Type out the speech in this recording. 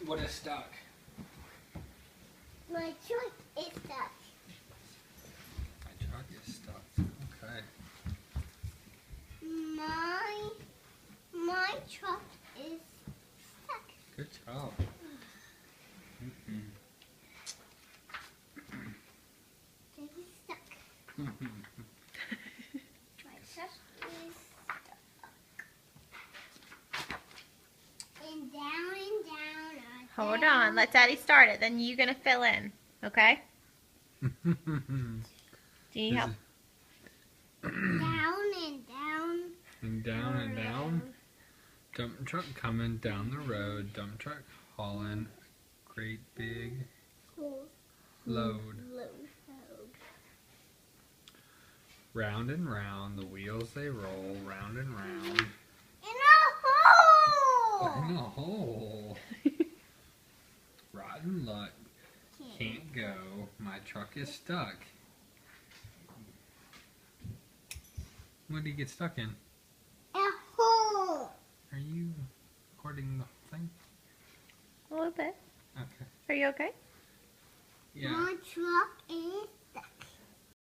What is stuck? My truck is stuck. My truck is stuck. Okay. My truck is stuck. Good job. It's stuck. My truck is stuck. And down. Hold on. Let Daddy start it. Then you're going to fill in. Okay? Do you help? Down and down. And down and down. Dump truck coming down the road. Dump truck hauling a great big load. Round and round, the wheels they roll, round and round. In a hole! In a hole. Rotten luck. Can't go. My truck is stuck. What did he get stuck in? A hole! Are you recording the whole thing? A little bit. Okay. Are you okay? My truck is